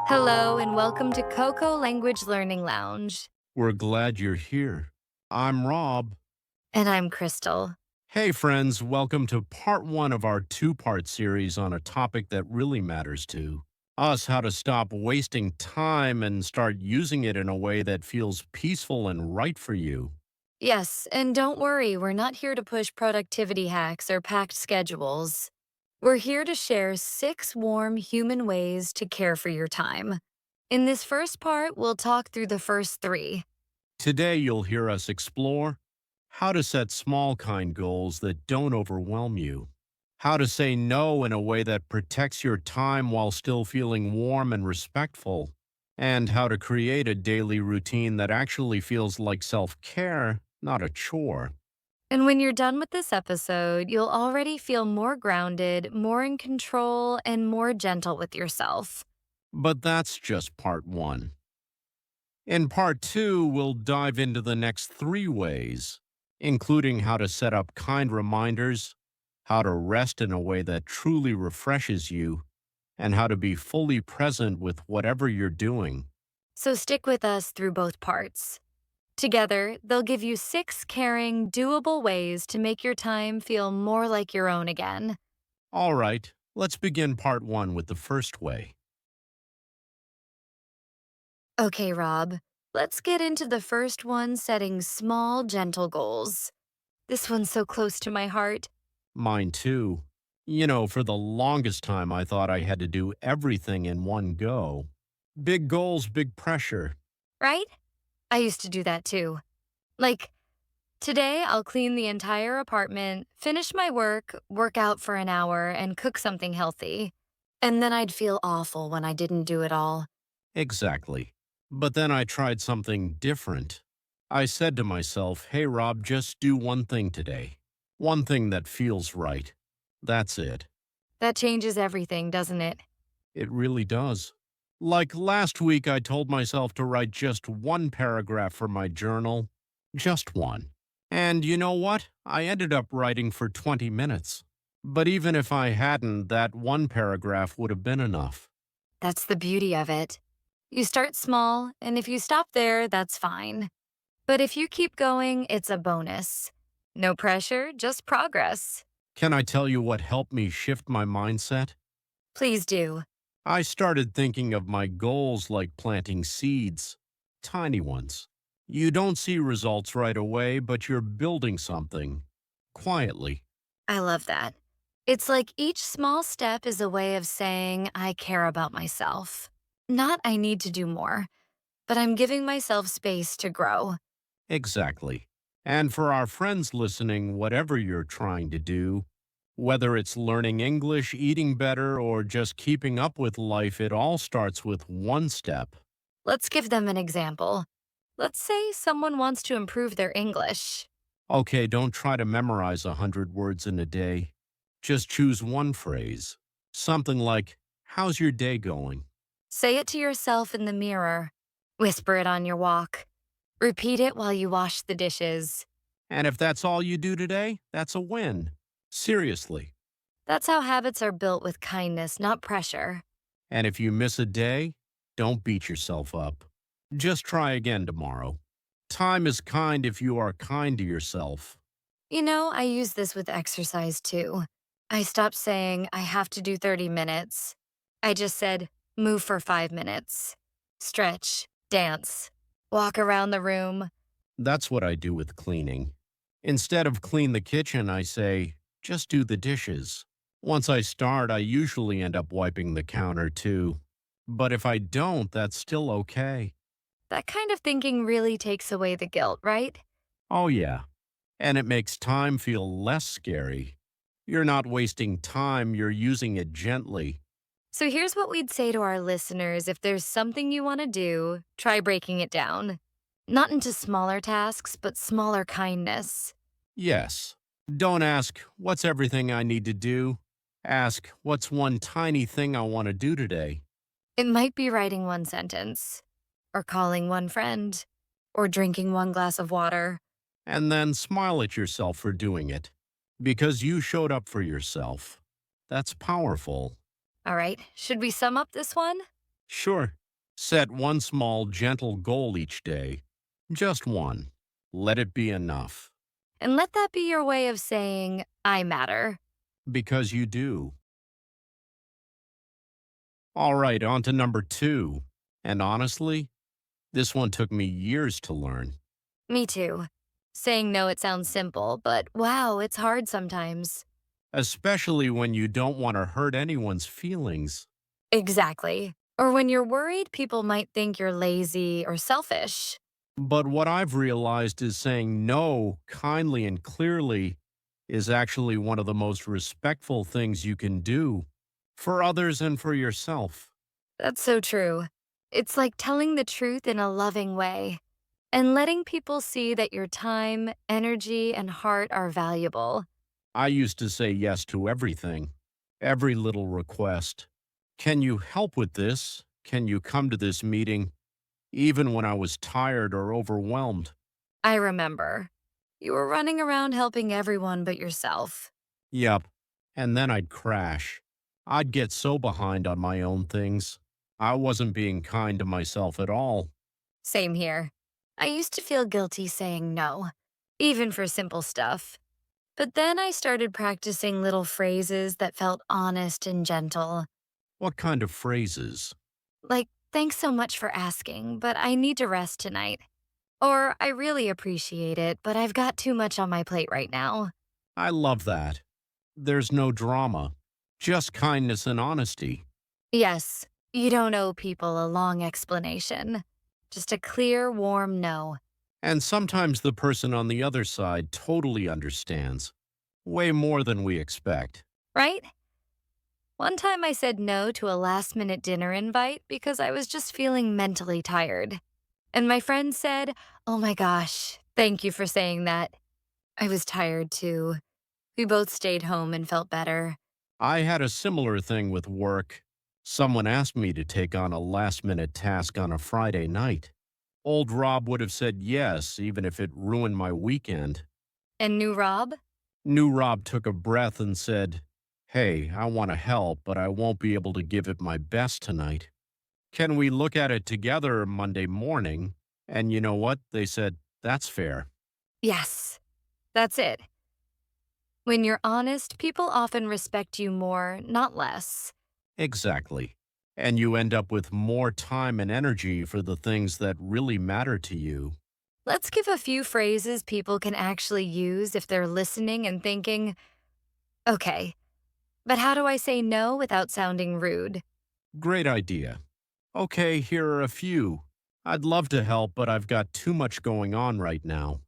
Hello and welcome to KoKo Language Learning Lounge. We're glad you're here. I'm Rob. And I'm Crystal. Hey, friends, welcome to part one of our two-part series on a topic that really matters to us: how to stop wasting time and start using it in a way that feels peaceful and right for you. Yes, and don't worry, we're not here to push productivity hacks or packed schedules. We're here to share 6 warm human ways to care for your time. In this first part, we'll talk through the first 3. Today, you'll hear us explore how to set small, kind goals that don't overwhelm you, how to say no in a way that protects your time while still feeling warm and respectful, and how to create a daily routine that actually feels like self-care, not a chore. And when you're done with this episode, you'll already feel more grounded, more in control, and more gentle with yourself. But that's just part one. In part two, we'll dive into the next 3 ways, including how to set up kind reminders, how to rest in a way that truly refreshes you, and how to be fully present with whatever you're doing. So stick with us through both parts. Together, they'll give you 6 caring, doable ways to make your time feel more like your own again. All right, let's begin part one with the first way. Okay, Rob, let's get into the first one, setting small, gentle goals. This one's so close to my heart, Mine too. For the longest time, I thought I had to do everything in one go. Big goals, big pressure. right? I used to do that too. Like, today I'll clean the entire apartment, finish my work out for an hour, and cook something healthy. And then I'd feel awful when I didn't do it all. Exactly. But then I tried something different. I said to myself, hey, Rob, just do one thing today. One thing that feels right. That's it. That changes everything, doesn't it? It really does. Like last week, I told myself to write just one paragraph for my journal. Just one. And you know what? I ended up writing for 20 minutes. But even if I hadn't, that one paragraph would have been enough. That's the beauty of it. You start small, and if you stop there, that's fine. But if you keep going, it's a bonus. No pressure, just progress. Can I tell you what helped me shift my mindset? Please do. I started thinking of my goals like planting seeds, tiny ones. You don't see results right away, but you're building something quietly. I love that. It's like each small step is a way of saying, I care about myself. Not I need to do more, but I'm giving myself space to grow. Exactly. And for our friends listening, whatever you're trying to do, whether it's learning English, eating better, or just keeping up with life, it all starts with one step. Let's give them an example. Let's say someone wants to improve their English. Okay, don't try to memorize 100 words in a day. Just choose one phrase. Something like, how's your day going? Say it to yourself in the mirror. Whisper it on your walk. Repeat it while you wash the dishes. And if that's all you do today, that's a win. Seriously. That's how habits are built, with kindness, not pressure. And if you miss a day, don't beat yourself up. Just try again tomorrow. Time is kind if you are kind to yourself. You know, I use this with exercise too. I stopped saying I have to do 30 minutes. I just said move for 5 minutes. Stretch, dance, walk around the room. That's what I do with cleaning. Instead of clean the kitchen, I say, just do the dishes. Once I start, I usually end up wiping the counter too. But if I don't, that's still okay. That kind of thinking really takes away the guilt, right? Oh, yeah. And it makes time feel less scary. You're not wasting time, you're using it gently. So here's what we'd say to our listeners: if there's something you want to do, try breaking it down. Not into smaller tasks, but smaller kindness. Yes. Don't ask, what's everything I need to do? Ask, what's one tiny thing I want to do today? It might be writing one sentence, or calling one friend, or drinking one glass of water. And then smile at yourself for doing it. Because you showed up for yourself. That's powerful. All right, should we sum up this one? Sure. Set one small, gentle goal each day. Just one. Let it be enough. And let that be your way of saying, I matter. Because you do. All right, on to number two. And honestly, this one took me years to learn, Me too. Saying no, it sounds simple, but wow, it's hard sometimes. especially when you don't want to hurt anyone's feelings. Exactly. Or when you're worried people might think you're lazy or selfish. But what I've realized is saying no kindly and clearly is actually one of the most respectful things you can do for others and for yourself. That's so true. It's like telling the truth in a loving way and letting people see that your time, energy, and heart are valuable. I used to say yes to everything, every little request. Can you help with this? Can you come to this meeting? Even when I was tired or overwhelmed. I remember. You were running around helping everyone but yourself. Yep. And then I'd crash. I'd get so behind on my own things. I wasn't being kind to myself at all. Same here. I used to feel guilty saying no, even for simple stuff. But then I started practicing little phrases that felt honest and gentle. What kind of phrases? Like, thanks so much for asking, but I need to rest tonight. Or, I really appreciate it, but I've got too much on my plate right now. I love that. There's no drama, just kindness and honesty. Yes, you don't owe people a long explanation. Just a clear, warm no, And sometimes the person on the other side totally understands, way more than we expect. right? One time I said no to a last minute dinner invite because I was just feeling mentally tired. And my friend said, "Oh my gosh, thank you for saying that." I was tired too. We both stayed home and felt better. I had a similar thing with work. Someone asked me to take on a last minute task on a Friday night. Old Rob would have said yes, even if it ruined my weekend. And new Rob? New Rob took a breath and said, "Hey, I want to help, but I won't be able to give it my best tonight. Can we look at it together Monday morning?" And you know what? They said, "That's fair." Yes, that's it. When you're honest, people often respect you more, not less. Exactly. And you end up with more time and energy for the things that really matter to you. Let's give a few phrases people can actually use if they're listening and thinking, okay, but how do I say no without sounding rude? Great idea. Okay, here are a few. I'd love to help, but I've got too much going on right now.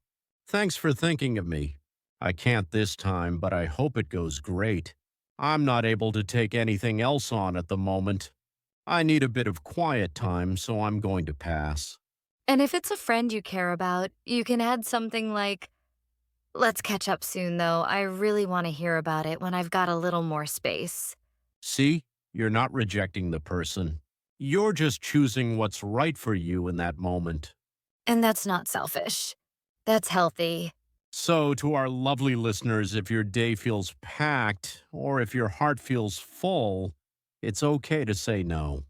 Thanks for thinking of me. I can't this time, but I hope it goes great. I'm not able to take anything else on at the moment. I need a bit of quiet time, so I'm going to pass. And if it's a friend you care about, you can add something like, let's catch up soon though. I really want to hear about it when I've got a little more space. See, you're not rejecting the person. You're just choosing what's right for you in that moment. And that's not selfish. That's healthy. So, to our lovely listeners, if your day feels packed or if your heart feels full, it's okay to say no.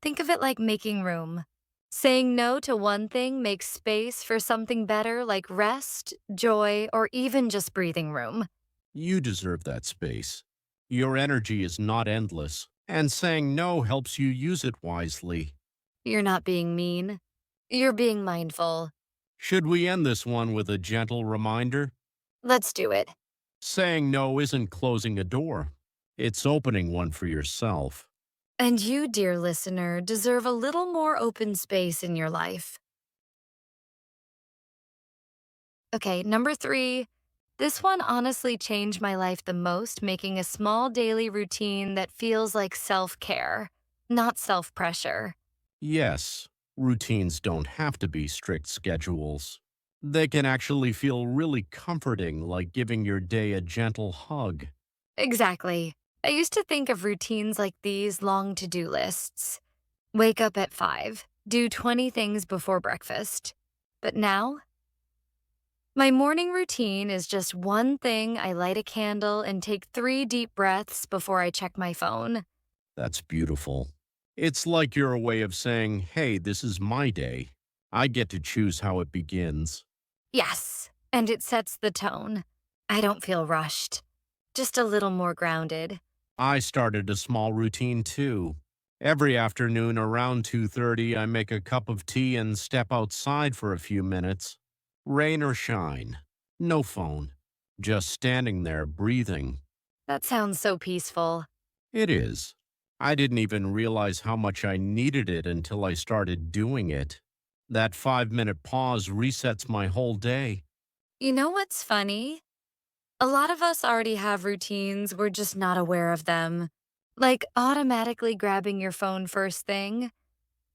Think of it like making room. Saying no to one thing makes space for something better like rest, joy, or even just breathing room. You deserve that space. Your energy is not endless, and saying no helps you use it wisely. You're not being mean. You're being mindful. Should we end this one with a gentle reminder? Let's do it. Saying no isn't closing a door, it's opening one for yourself. And you, dear listener, deserve a little more open space in your life. Okay, number 3. This one honestly changed my life the most, making a small daily routine that feels like self care, not self pressure. Yes, routines don't have to be strict schedules. They can actually feel really comforting, like giving your day a gentle hug. Exactly. I used to think of routines like these long to do lists. Wake up at 5, do 20 things before breakfast. But now, my morning routine is just one thing. I light a candle and take 3 deep breaths before I check my phone. That's beautiful. It's like your way of saying, hey, this is my day. I get to choose how it begins. Yes, and it sets the tone. I don't feel rushed, just a little more grounded. I started a small routine too. Every afternoon around 2:30, I make a cup of tea and step outside for a few minutes. Rain or shine. No phone. Just standing there breathing. That sounds so peaceful. It is. I didn't even realize how much I needed it until I started doing it. That 5-minute pause resets my whole day. You know what's funny? A lot of us already have routines, we're just not aware of them. Like automatically grabbing your phone first thing,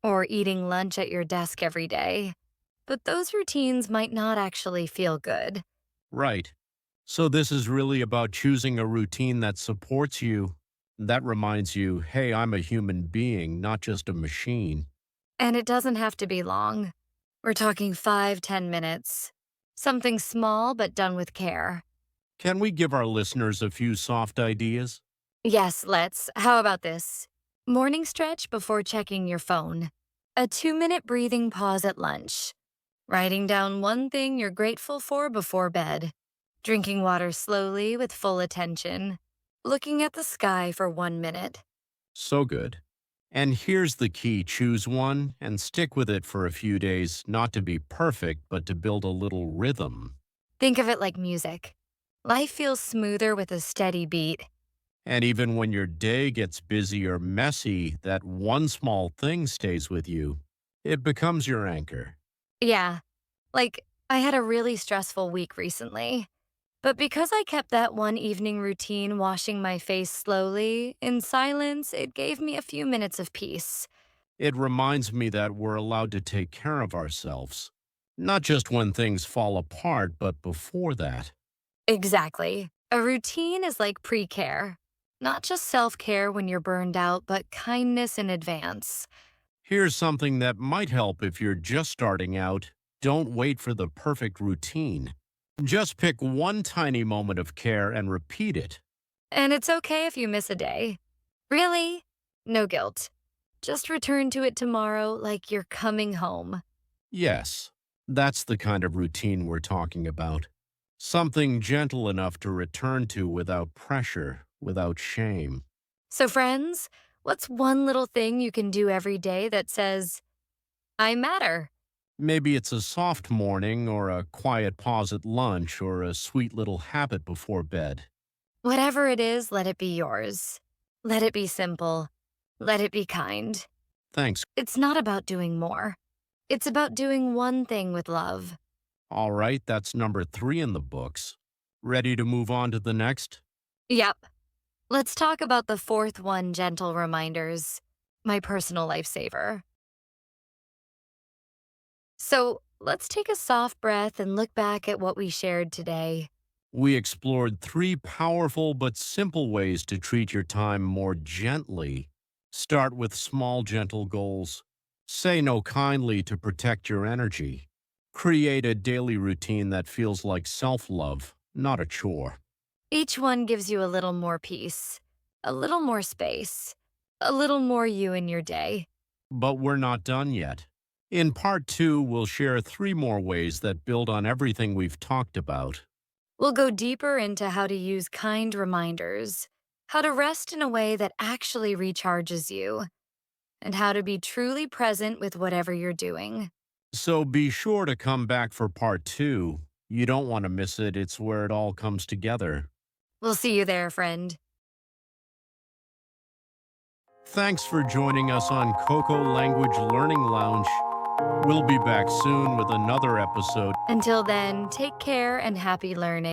or eating lunch at your desk every day. But those routines might not actually feel good. Right. So this is really about choosing a routine that supports you, that reminds you, hey, I'm a human being, not just a machine. And it doesn't have to be long. We're talking 5, 10 minutes. Something small but done with care. Can we give our listeners a few soft ideas? Yes, let's. How about this? Morning stretch before checking your phone. A 2 minute breathing pause at lunch. Writing down one thing you're grateful for before bed. Drinking water slowly with full attention. Looking at the sky for 1 minute. So good. And here's the key, choose one and stick with it for a few days, not to be perfect, but to build a little rhythm. Think of it like music. Life feels smoother with a steady beat. And even when your day gets busy or messy, that one small thing stays with you. It becomes your anchor. Yeah, like I had a really stressful week recently. But because I kept that one evening routine washing my face slowly, in silence, it gave me a few minutes of peace. It reminds me that we're allowed to take care of ourselves. Not just when things fall apart, but before that. Exactly. A routine is like pre care. Not just self care when you're burned out, but kindness in advance. Here's something that might help if you're just starting out. Don't wait for the perfect routine. Just pick one tiny moment of care and repeat it. And it's okay if you miss a day. Really? No guilt. Just return to it tomorrow like you're coming home. Yes, that's the kind of routine we're talking about. Something gentle enough to return to without pressure, without shame. So, friends, what's one little thing you can do every day that says, I matter? Maybe it's a soft morning or a quiet pause at lunch or a sweet little habit before bed. Whatever it is, let it be yours. Let it be simple. Let it be kind. Thanks. It's not about doing more. It's about doing one thing with love. All right, that's number 3 in the books. Ready to move on to the next? Yep. Let's talk about the fourth one, gentle reminders. My personal lifesaver. So let's take a soft breath and look back at what we shared today. We explored 3 powerful but simple ways to treat your time more gently. Start with small, gentle goals. Say no kindly to protect your energy. Create a daily routine that feels like self love, not a chore. Each one gives you a little more peace, a little more space, a little more you in your day. But we're not done yet. In part 2, we'll share 3 more ways that build on everything we've talked about. We'll go deeper into how to use kind reminders, how to rest in a way that actually recharges you, and how to be truly present with whatever you're doing. So be sure to come back for part 2. You don't want to miss it, it's where it all comes together. We'll see you there, friend. Thanks for joining us on KoKo Language Learning Lounge. We'll be back soon with another episode. Until then, take care and happy learning.